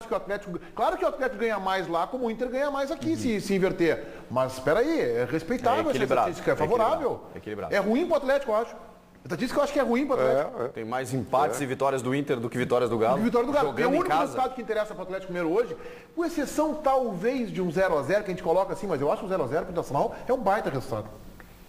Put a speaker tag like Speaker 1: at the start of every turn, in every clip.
Speaker 1: que o Atlético... Claro que o Atlético ganha mais lá, como o Inter ganha mais aqui, se inverter. Mas, espera aí, é respeitável essa estatística, é favorável.
Speaker 2: Equilibrado.
Speaker 1: É ruim pro Atlético, eu acho. A estatística eu acho que é ruim pro Atlético.
Speaker 2: Tem mais empates e vitórias do Inter do que vitórias do Galo.
Speaker 1: Vitória do Galo. É o
Speaker 2: Jogando em
Speaker 1: único
Speaker 2: casa.
Speaker 1: resultado que interessa pro Atlético Mineiro hoje, com exceção talvez de um 0x0 que a gente coloca assim, mas eu acho que o 0x0 pro Internacional é um baita resultado.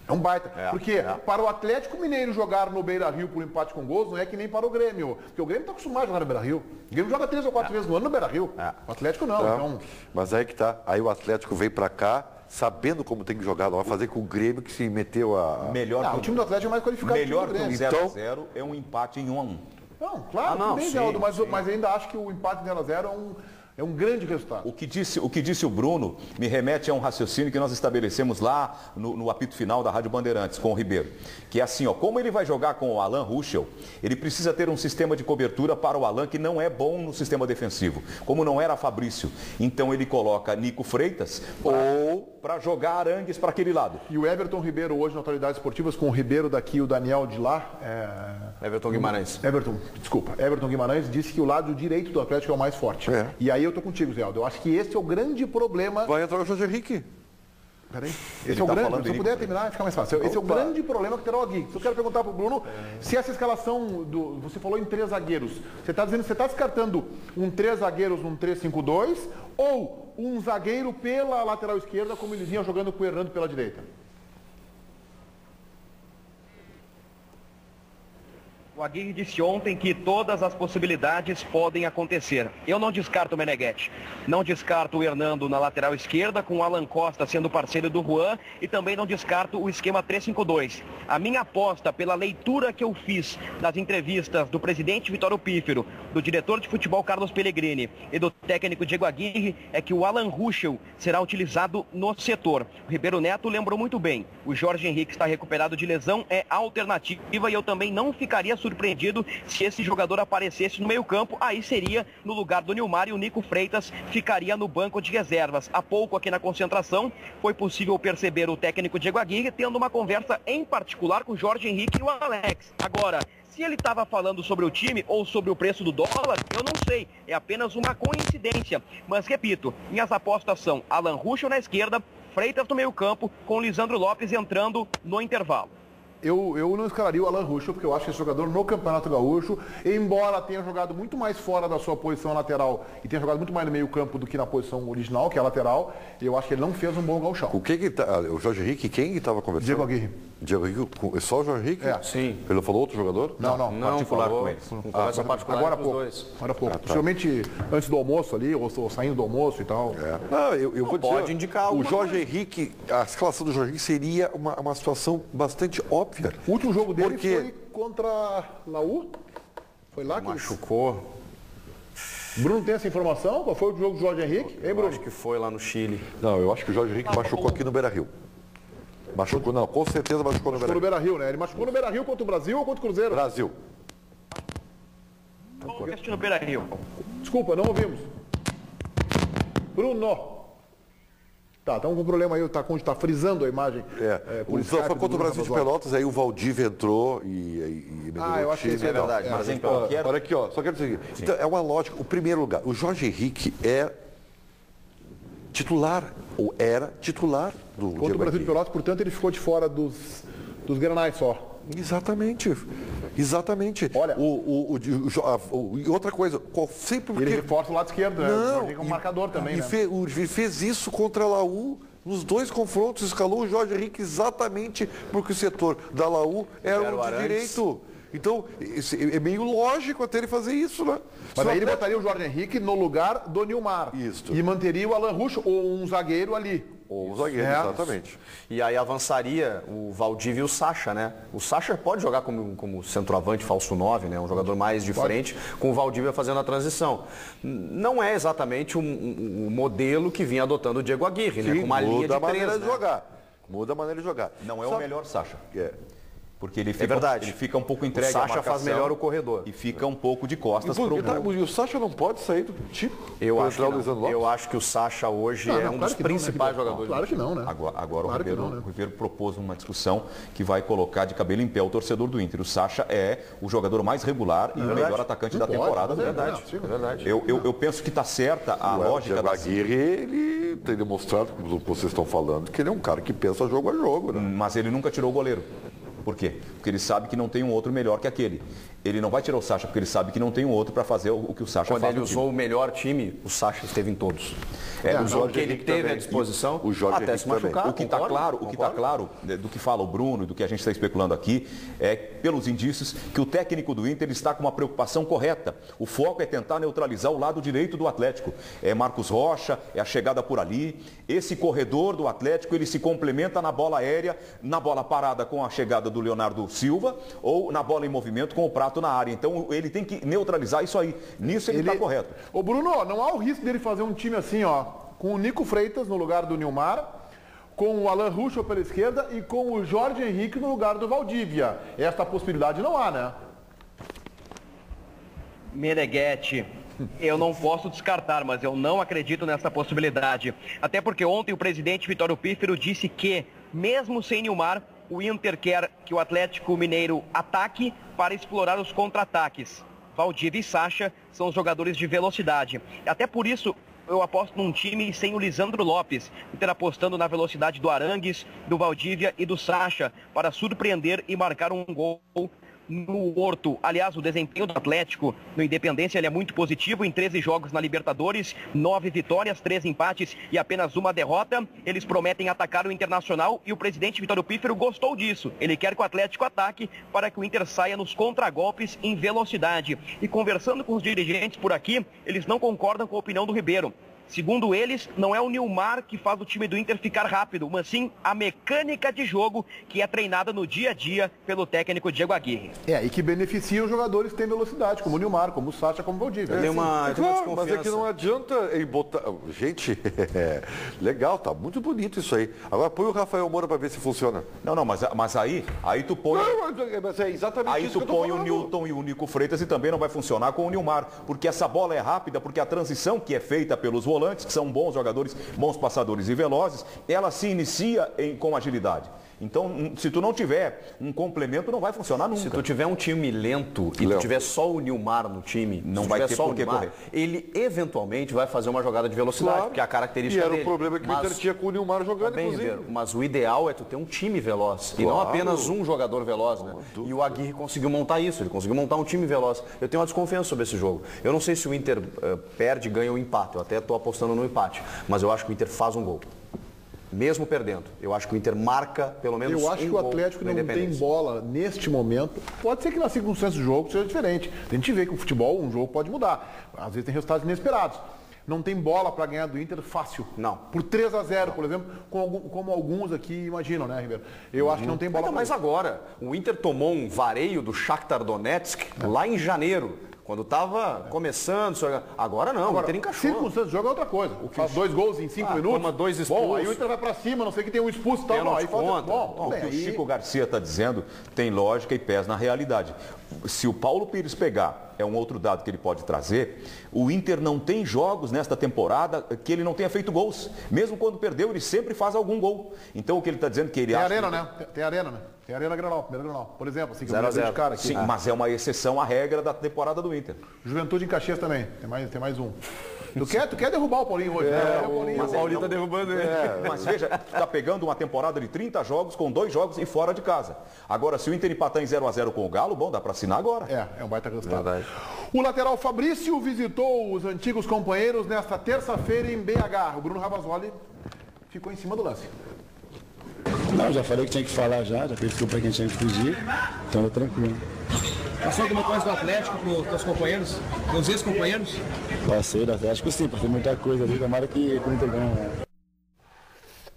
Speaker 1: É um baita. Porque para o Atlético Mineiro jogar no Beira-Rio por empate com gols, não é que nem para o Grêmio. Porque o Grêmio está acostumado a jogar no Beira-Rio. O Grêmio joga 3 ou 4 vezes no ano no Beira-Rio. O Atlético não. Então...
Speaker 3: Mas aí que tá. Aí o Atlético veio para cá, sabendo como tem que jogar. Não vai fazer com o Grêmio que se meteu a...
Speaker 1: Melhor o time do Atlético é mais qualificado
Speaker 4: melhor
Speaker 1: que o Grêmio.
Speaker 4: que um 0x0 é um empate em 1x1.
Speaker 1: Não, claro, tudo bem, Geraldo, mas ainda acho que o empate 0x0 é um grande resultado.
Speaker 4: O que disse o Bruno me remete a um raciocínio que nós estabelecemos lá no apito final da Rádio Bandeirantes com o Ribeiro. Que é assim, ó, como ele vai jogar com o Alan Ruschel, ele precisa ter um sistema de cobertura para o Alan que não é bom no sistema defensivo, como não era Fabrício. Então ele coloca Nico Freitas ou para jogar Arangues para aquele lado.
Speaker 1: E o Everton Ribeiro hoje na Atualidades Esportivas, com o Ribeiro daqui e o Daniel de lá.
Speaker 2: Everton Guimarães.
Speaker 1: Everton Guimarães disse que o lado direito do Atlético é o mais forte. E aí eu tô contigo, Zé Aldo. Eu acho que esse é o grande problema.
Speaker 3: Vai entrar o Jorge Henrique.
Speaker 1: Peraí. Esse é o grande. Se eu puder terminar, fica mais fácil. Esse é o grande problema que terá o Agui. Eu quero perguntar pro Bruno se essa escalação do. Você falou em 3 zagueiros. Você está dizendo que você está descartando um 3 zagueiros num 3-5-2 ou um zagueiro pela lateral esquerda, como ele vinha jogando com o Hernando pela direita?
Speaker 5: O Aguirre disse ontem que todas as possibilidades podem acontecer. Eu não descarto o Meneghetti. Não descarto o Hernando na lateral esquerda, com o Alan Costa sendo parceiro do Juan, e também não descarto o esquema 3-5-2. A minha aposta, pela leitura que eu fiz das entrevistas do presidente Vitório Pífero, do diretor de futebol Carlos Pellegrini e do técnico Diego Aguirre, é que o Alan Ruschel será utilizado no setor. O Ribeiro Neto lembrou muito bem. O Jorge Henrique está recuperado de lesão, é alternativa, e eu também não ficaria surpreendido se esse jogador aparecesse no meio-campo. Aí seria no lugar do Nilmar, e o Nico Freitas ficaria no banco de reservas. Há pouco aqui na concentração foi possível perceber o técnico Diego Aguirre tendo uma conversa em particular com o Jorge Henrique e o Alex. Agora, se ele estava falando sobre o time ou sobre o preço do dólar, eu não sei. É apenas uma coincidência. Mas repito, minhas apostas são Alan Ruschel na esquerda, Freitas no meio-campo, com Lisandro Lopes entrando no intervalo.
Speaker 1: Eu não escalaria o Alan Ruschel, porque eu acho que esse jogador no Campeonato Gaúcho, embora tenha jogado muito mais fora da sua posição lateral e tenha jogado muito mais no meio campo do que na posição original, que é a lateral, eu acho que ele não fez um bom gauchão.
Speaker 3: O que tá, o Jorge Henrique, quem estava conversando?
Speaker 1: Diego Aguirre.
Speaker 3: Diego Aguirre, só o Jorge Henrique?
Speaker 2: Sim.
Speaker 3: Ele não falou outro jogador?
Speaker 1: Não.
Speaker 4: Particular com eles.
Speaker 2: Conversa particular
Speaker 1: Agora há
Speaker 2: com
Speaker 1: pouco.
Speaker 2: os dois.
Speaker 1: Agora há pouco. Possivelmente antes do almoço ali, ou saindo do almoço e tal.
Speaker 3: Não, eu vou dizer,
Speaker 2: pode indicar
Speaker 3: o
Speaker 2: alguma
Speaker 3: Jorge
Speaker 2: coisa.
Speaker 3: Henrique, a escalação do Jorge Henrique seria uma situação bastante óbvia.
Speaker 1: O último jogo dele
Speaker 3: Porque-
Speaker 1: foi contra Laú? Foi lá que
Speaker 2: Machucou.
Speaker 1: Bruno tem essa informação? Qual foi o jogo do Jorge Henrique? Hein,
Speaker 2: Eu
Speaker 1: Bruno?
Speaker 2: acho que foi lá no Chile.
Speaker 3: Não, eu acho que o Jorge Henrique machucou aqui no Beira-Rio. Machucou, não, com certeza machucou no
Speaker 1: Machucou no
Speaker 3: Beira-Rio.
Speaker 1: Beira-Rio, né? Ele machucou no Beira-Rio contra o Brasil ou contra o Cruzeiro?
Speaker 3: Brasil.
Speaker 5: No Beira-Rio.
Speaker 1: Desculpa, não ouvimos. Bruno. Tá, estamos com um problema aí, tá frisando a imagem.
Speaker 3: O Skype foi contra o Brasil de Pelotas, aí o Valdívia entrou e melhorou
Speaker 1: eu
Speaker 3: o
Speaker 1: achei
Speaker 3: time
Speaker 1: isso
Speaker 3: e
Speaker 1: é
Speaker 3: tal.
Speaker 1: verdade,
Speaker 4: mas em
Speaker 3: Ó,
Speaker 4: qualquer...
Speaker 3: olha aqui, ó, só quero dizer o seguinte. Então, é uma lógica. O primeiro lugar, o Jorge Henrique é titular, ou era titular do
Speaker 1: Contra o
Speaker 3: Diego
Speaker 1: Brasil de
Speaker 3: Aguirre.
Speaker 1: Pelotas, portanto, ele ficou de fora dos granais só.
Speaker 3: Exatamente.
Speaker 1: Olha-
Speaker 3: E outra coisa, sempre
Speaker 1: Ele reforça o lado esquerdo, né?
Speaker 3: Não,
Speaker 1: Ele é um marcador também, né?
Speaker 3: Ele fez isso contra a Laú. Nos 2 confrontos, escalou o Jorge Henrique exatamente porque o setor da Laú era
Speaker 2: Era o
Speaker 3: o de
Speaker 2: Arangues.
Speaker 3: direito. Então, é meio lógico até ele fazer isso, né?
Speaker 1: Mas
Speaker 3: Só
Speaker 1: aí ele
Speaker 3: até-
Speaker 1: botaria o Jorge Henrique no lugar do Nilmar.
Speaker 3: Isso.
Speaker 1: E manteria o Alan Ruschel ou um zagueiro ali.
Speaker 3: Ou o zagueiro,
Speaker 1: É.
Speaker 3: exatamente.
Speaker 2: E aí avançaria o Valdívia e o Sacha, né? O Sacha pode jogar como centroavante, falso 9, né? Um jogador mais de frente, com o Valdívia fazendo a transição. Não é exatamente o modelo que vinha adotando o Diego Aguirre, né? Com uma linha
Speaker 3: muda
Speaker 2: de
Speaker 3: a maneira
Speaker 2: 3,
Speaker 3: de
Speaker 2: né?
Speaker 3: jogar. Muda a maneira de jogar.
Speaker 4: Não é o
Speaker 3: Sabe-
Speaker 4: melhor, Sacha.
Speaker 3: É.
Speaker 4: Porque ele fica,
Speaker 2: verdade.
Speaker 4: Ele fica um pouco entregue à
Speaker 2: Sacha
Speaker 4: marcação.
Speaker 2: faz melhor o corredor.
Speaker 4: E fica um pouco de costas para
Speaker 3: E o Sacha não pode sair do time?
Speaker 2: Eu
Speaker 3: pra
Speaker 2: acho,
Speaker 3: entrar o
Speaker 2: que
Speaker 3: Lisandro
Speaker 2: não.
Speaker 3: Lopes?
Speaker 2: Eu acho que o Sacha hoje é um dos principais jogadores.
Speaker 1: Claro que não, né?
Speaker 4: Agora
Speaker 1: Claro
Speaker 4: o
Speaker 1: que
Speaker 4: Ribeiro,
Speaker 1: não, né?
Speaker 4: o Ribeiro propôs uma discussão que vai colocar de cabelo em pé o torcedor do Inter. O Sacha é o jogador mais regular e o melhor atacante da temporada.
Speaker 2: Verdade.
Speaker 4: Eu penso que está certa a lógica
Speaker 3: O Aguirre, ele tem demonstrado, como vocês estão falando, que ele é um cara que pensa jogo a jogo, né?
Speaker 4: Mas ele nunca tirou o goleiro. Por quê? Porque ele sabe que não tem um outro melhor que aquele. Ele não vai tirar o Sacha porque ele sabe que não tem um outro para fazer o que o Sacha
Speaker 2: Quando
Speaker 4: faz.
Speaker 2: ele usou o melhor time, o Sacha esteve em todos.
Speaker 3: O
Speaker 2: Usou o que ele teve à disposição,
Speaker 3: o Jorge
Speaker 2: até se machucar.
Speaker 4: O que está claro, do que fala o Bruno e do que a gente está especulando aqui, é pelos indícios que o técnico do Inter está com uma preocupação correta. O foco é tentar neutralizar o lado direito do Atlético. É Marcos Rocha, é a chegada por ali. Esse corredor do Atlético, ele se complementa na bola aérea, na bola parada com a chegada do Leonardo Silva ou na bola em movimento com o Prato na área. Então ele tem que neutralizar isso aí. Nisso ele está correto.
Speaker 1: Ô Bruno, não há o risco dele fazer um time assim, ó, com o Nico Freitas no lugar do Nilmar, com o Alan Ruschel pela esquerda e com o Jorge Henrique no lugar do Valdívia. Esta possibilidade não há, né?
Speaker 5: Meneghetti, eu não posso descartar, mas eu não acredito nessa possibilidade. Até porque ontem o presidente Vitório Pífero disse que, mesmo sem Nilmar, o Inter quer que o Atlético Mineiro ataque para explorar os contra-ataques. Valdívia e Sacha são os jogadores de velocidade. Até por isso, eu aposto num time sem o Lisandro Lopes. Inter apostando na velocidade do Arangues, do Valdívia e do Sacha para surpreender e marcar um gol no Horto. Aliás, o desempenho do Atlético no Independência ele é muito positivo. Em 13 jogos na Libertadores, 9 vitórias, 3 empates e apenas uma derrota. Eles prometem atacar o Internacional e o presidente Vitório Pífero gostou disso. Ele quer que o Atlético ataque para que o Inter saia nos contragolpes em velocidade. E conversando com os dirigentes por aqui, eles não concordam com a opinião do Ribeiro. Segundo eles, não é o Nilmar que faz o time do Inter ficar rápido, mas sim a mecânica de jogo que é treinada no dia a dia pelo técnico Diego Aguirre.
Speaker 1: E que beneficia os jogadores que têm velocidade, como o Nilmar, como o Sacha, como o Valdívia.
Speaker 3: Claro, mas é que não adianta em botar... Gente, legal, tá muito bonito isso aí. Agora põe o Rafael Moura para ver se funciona.
Speaker 4: Não, mas aí tu põe...
Speaker 3: Não, mas é exatamente
Speaker 4: aí
Speaker 3: isso
Speaker 4: tu
Speaker 3: que eu tô
Speaker 4: põe o
Speaker 3: falando.
Speaker 4: Newton e o Nico Freitas e também não vai funcionar com o Nilmar. Porque essa bola é rápida, porque a transição que é feita pelos volantes, que são bons jogadores, bons passadores e velozes, ela se inicia com agilidade. Então, se tu não tiver um complemento, não vai funcionar nunca.
Speaker 2: Se tu tiver um time lento e tu tiver só o Nilmar no time,
Speaker 4: não vai ter por que correr.
Speaker 2: Ele eventualmente vai fazer uma jogada de velocidade,
Speaker 3: Claro.
Speaker 2: porque é a característica
Speaker 3: E era
Speaker 2: dele.
Speaker 3: o problema que o Inter tinha com o Nilmar jogando,
Speaker 2: Bem,
Speaker 3: inclusive.
Speaker 2: Ribeiro, mas o ideal é tu ter um time veloz e não
Speaker 3: Claro.
Speaker 2: apenas um jogador veloz, né? E o Aguirre conseguiu montar isso, ele conseguiu montar um time veloz. Eu tenho uma desconfiança sobre esse jogo. Eu não sei se o Inter perde, ganha ou empate. Eu até estou apostando no empate, mas eu acho que o Inter faz um gol. Mesmo perdendo. Eu acho que o Inter marca pelo menos
Speaker 1: Eu acho que o Atlético não tem bola neste momento. Pode ser que nas circunstâncias do jogo seja diferente. A gente vê que o futebol, um jogo pode mudar. Às vezes tem resultados inesperados. Não tem bola para ganhar do Inter fácil.
Speaker 2: Não.
Speaker 1: Por 3-0, por exemplo, como alguns aqui imaginam, né, Ribeiro? Eu acho que não tem bola.
Speaker 2: Mas agora, o Inter tomou um vareio do Shakhtar Donetsk lá em janeiro. Quando estava começando, agora não, o Inter encaixou.
Speaker 1: Circunstâncias do jogo é outra coisa. Faz 2 gols em 5 minutos.
Speaker 2: Toma 2 expulsos.
Speaker 1: Bom, aí o Inter vai pra cima, não sei que tem um expulso e tal. Não, aí
Speaker 2: conta.
Speaker 4: O que o Chico Garcia está dizendo tem lógica e pés na realidade. Se o Paulo Pires pegar, é um outro dado que ele pode trazer, o Inter não tem jogos nesta temporada que ele não tenha feito gols. Mesmo quando perdeu, ele sempre faz algum gol. Então o que ele está dizendo é que ele acha...
Speaker 1: Tem arena, né? Tem Arena Granal, primeiro Granal. Por exemplo, assim, que
Speaker 2: 0 a 0.
Speaker 1: cara aqui.
Speaker 4: Sim, mas é uma exceção à regra da temporada do Inter.
Speaker 1: Juventude em Caxias também. Tem mais um. Tu quer derrubar o Paulinho hoje, né?
Speaker 2: Mas o Paulinho está derrubando ele.
Speaker 4: Mas veja, tu está pegando uma temporada de 30 jogos com 2 jogos e fora de casa. Agora, se o Inter empatar em 0 a 0 com o Galo, bom, dá para assinar agora.
Speaker 1: É um baita resultado. O lateral Fabrício visitou os antigos companheiros nesta terça-feira em BH. O Bruno Ravazoli ficou em cima do lance.
Speaker 6: Não, já falei que tinha que falar já perguntou para quem tinha que fugir, então tá tranquilo.
Speaker 7: Passou alguma coisa do Atlético para os teus companheiros, para os ex-companheiros?
Speaker 6: Passei do Atlético sim, passei muita coisa ali, tomara que o Inter ganhe.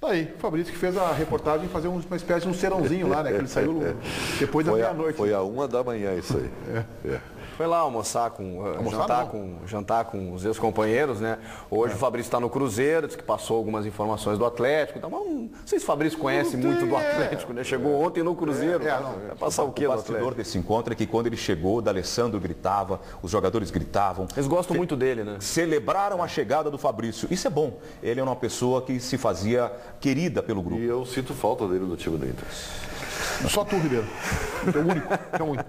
Speaker 1: Tá aí, o Fabrício que fez a reportagem fazer uma espécie de um serãozinho lá, né? Que ele saiu depois da meia-noite.
Speaker 3: Foi a 1h da manhã isso aí.
Speaker 2: Foi lá almoçar jantar com os ex-companheiros, né? Hoje o Fabrício está no Cruzeiro, disse que passou algumas informações do Atlético. Então, não sei se o Fabrício conhece muito do Atlético, né? Chegou ontem no Cruzeiro. Vai passar o quê? O
Speaker 4: bastidor desse encontro é que quando ele chegou, o D'Alessandro gritava, os jogadores gritavam.
Speaker 2: Eles gostam muito dele, né?
Speaker 4: Celebraram a chegada do Fabrício. Isso é bom. Ele é uma pessoa que se fazia querida pelo grupo.
Speaker 3: E eu sinto falta dele no time do Inter.
Speaker 1: Só tu, Ribeiro. É o único.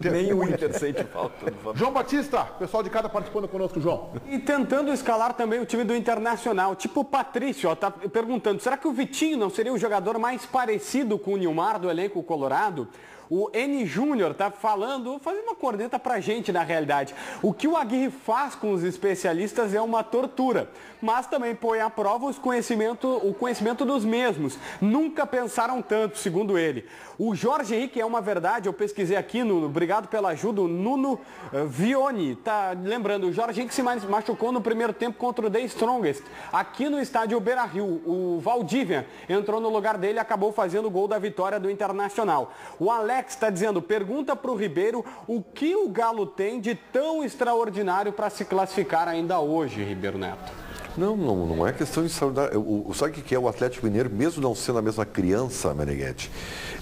Speaker 2: Nem o Inter sente falta do Fabrício.
Speaker 1: João Batista, pessoal de cada participando conosco, João.
Speaker 8: E tentando escalar também o time do Internacional. Tipo o Patrício, ó, tá perguntando, será que o Vitinho não seria o jogador mais parecido com o Nilmar do elenco colorado? O N Júnior tá fazendo uma corneta pra gente na realidade. O que o Aguirre faz com os especialistas é uma tortura, mas também põe à prova o conhecimento dos mesmos. Nunca pensaram tanto, segundo ele. O Jorge Henrique é uma verdade, eu pesquisei aqui, obrigado pela ajuda, o Nuno Vioni. Tá lembrando, o Jorge Henrique se machucou no primeiro tempo contra o The Strongest, aqui no estádio Beira-Rio. O Valdívia entrou no lugar dele e acabou fazendo o gol da vitória do Internacional. O Alex está dizendo, pergunta para o Ribeiro o que o Galo tem de tão extraordinário para se classificar ainda hoje, Ribeiro Neto.
Speaker 3: Não é questão de extraordinário. Sabe o que é o Atlético Mineiro, mesmo não sendo a mesma criança, Meneghetti?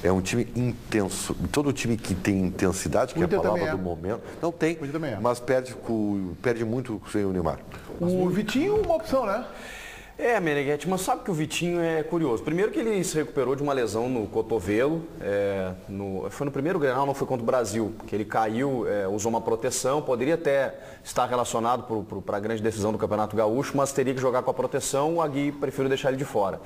Speaker 3: É um time intenso. Todo time que tem intensidade, que é a palavra do momento, não tem, mas perde muito sem o Neymar.
Speaker 1: O Vitinho é uma opção, né?
Speaker 2: Meneghetti, mas sabe que o Vitinho é curioso. Primeiro que ele se recuperou de uma lesão no cotovelo, foi no primeiro Grenal, não foi contra o Brasil, que ele caiu, usou uma proteção, poderia até estar relacionado para a grande decisão do Campeonato Gaúcho, mas teria que jogar com a proteção, o Agui preferiu deixar ele de fora.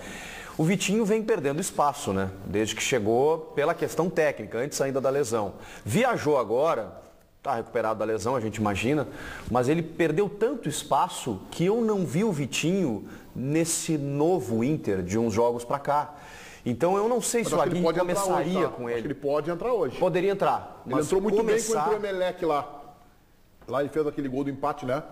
Speaker 2: O Vitinho vem perdendo espaço, né? Desde que chegou pela questão técnica, antes ainda da lesão. Viajou agora, está recuperado da lesão, a gente imagina, mas ele perdeu tanto espaço que eu não vi o Vitinho nesse novo Inter de uns jogos para cá. Então eu não sei se o Aguirre começaria com ele.
Speaker 1: Acho que ele pode entrar hoje.
Speaker 2: Poderia entrar.
Speaker 1: Ele entrou muito bem contra o Emelec lá. Lá ele fez aquele gol do empate, né?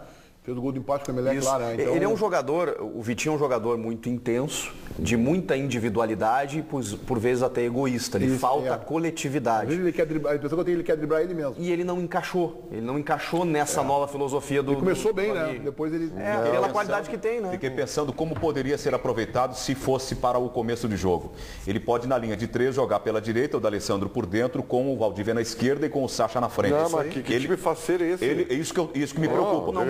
Speaker 1: Fez o gol do empate com o Emelec lá, né? Então...
Speaker 2: Ele é um jogador, o Vitinho é um jogador muito intenso, de muita individualidade e por vezes até egoísta. Ele falta coletividade.
Speaker 1: Ele quer driblar, a pessoa que ele quer driblar ele mesmo.
Speaker 2: E ele não encaixou. Ele não encaixou nessa nova filosofia do...
Speaker 1: Ele começou bem, né? Depois ele...
Speaker 2: pela qualidade que tem, né?
Speaker 4: Fiquei pensando como poderia ser aproveitado se fosse para o começo de jogo. Ele pode, na linha de 3, jogar pela direita, o D'Alessandro por dentro, com o Valdívia na esquerda e com o Sacha na frente.
Speaker 3: Não, mas que time faceiro é esse?
Speaker 4: Isso que me preocupa.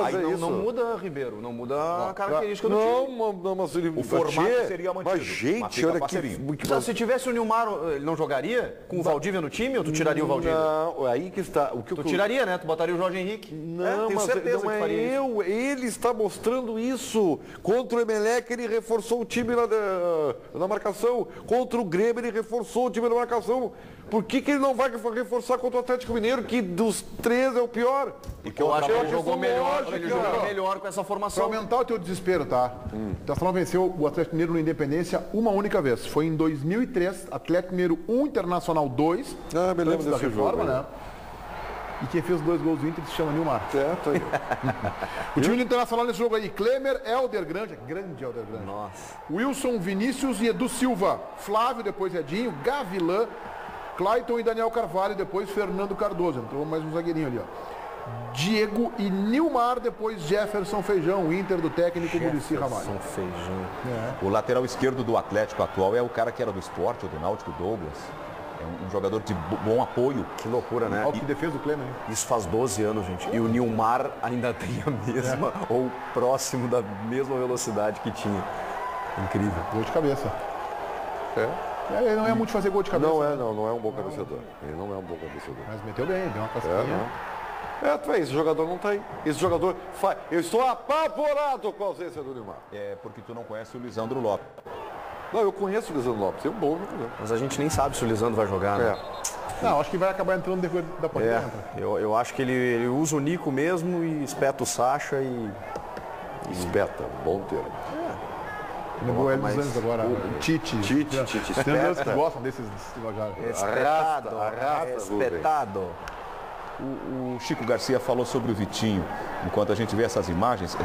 Speaker 2: Não muda, Ribeiro, não muda a característica do time.
Speaker 3: Não, mas ele...
Speaker 4: O formato seria mantido.
Speaker 3: Mas, gente, olha que...
Speaker 2: Se tivesse o Nilmar, ele não jogaria com o Valdívia no time ou tu tiraria o Valdívia?
Speaker 3: Não, aí que está...
Speaker 2: Tu tiraria, né? Tu botaria o Jorge Henrique?
Speaker 3: Não,
Speaker 2: tenho
Speaker 3: mas
Speaker 2: certeza
Speaker 3: não
Speaker 2: que
Speaker 3: é
Speaker 2: faria isso.
Speaker 3: Ele está mostrando isso. Contra o Emelec, ele reforçou o time na marcação. Contra o Grêmio, ele reforçou o time na marcação. Por que ele não vai reforçar contra o Atlético Mineiro, que dos 3 é o pior?
Speaker 2: Porque eu acho que ele jogou melhor com essa formação.
Speaker 1: Para aumentar o teu desespero, tá? O Internacional venceu o Atlético Mineiro no Independência uma única vez. Foi em 2003, Atlético Mineiro 1, Internacional 2.
Speaker 3: Me lembro desse
Speaker 1: reforma, jogo, né? E quem fez os 2 gols do Inter se chama Nilmar.
Speaker 3: Certo.
Speaker 1: O time do Internacional nesse jogo aí, Klemer, Helder grande Helder Grande.
Speaker 2: Nossa.
Speaker 1: Wilson, Vinícius e Edu Silva. Flávio, depois Edinho, Gavilã, Clayton e Daniel Carvalho, depois Fernando Cardoso. Entrou mais um zagueirinho ali, ó. Diego e Nilmar, depois Jefferson Feijão, o Inter do técnico Muricy Ramalho.
Speaker 4: Feijão. O lateral esquerdo do Atlético atual é o cara que era do Sport, ou do Náutico, Douglas. É um jogador de bom apoio.
Speaker 2: Que loucura, né?
Speaker 1: Olha que defesa do Klemer, hein?
Speaker 2: Isso faz 12 anos, gente. E o Nilmar ainda tem a mesma, ou próximo da mesma velocidade que tinha. Incrível.
Speaker 1: Gol de cabeça. Ele não é muito fazer gol de cabeça.
Speaker 3: Não é um bom cabeceador. Ele não é um bom cabeceador.
Speaker 1: Mas meteu bem, deu uma casquinha.
Speaker 3: Esse jogador não tá aí. Esse jogador eu estou apavorado com a ausência do Neymar.
Speaker 4: É porque tu não conhece o Lisandro Lopes.
Speaker 3: Não, eu conheço o Lisandro Lopes, é um bom jogador.
Speaker 2: Mas a gente nem sabe se o Lisandro vai jogar, né?
Speaker 1: Não, acho que vai acabar entrando depois da partida.
Speaker 2: Eu acho que ele usa o Nico mesmo e espeta o Sacha e...
Speaker 3: Espeta, bom termo.
Speaker 1: Lembrou ele dos anos agora. O Tite. Tem uns que gostam desses linguajagens.
Speaker 2: Espetado.
Speaker 4: O Chico Garcia falou sobre o Vitinho, enquanto a gente vê essas imagens.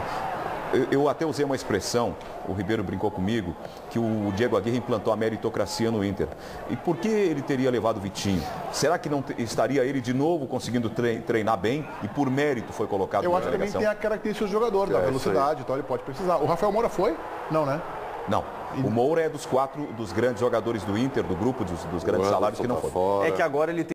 Speaker 4: Eu até usei uma expressão, o Ribeiro brincou comigo, que o Diego Aguirre implantou a meritocracia no Inter. E por que ele teria levado o Vitinho? Será que não estaria ele de novo conseguindo treinar bem e por mérito foi colocado na delegação?
Speaker 1: Eu acho que também tem a característica do jogador, da velocidade, então ele pode precisar. O Rafael Moura foi? Não, né?
Speaker 4: Não. O Moura é dos 4 dos grandes jogadores do Inter, do grupo dos grandes salários que não foram.
Speaker 2: É que agora ele tem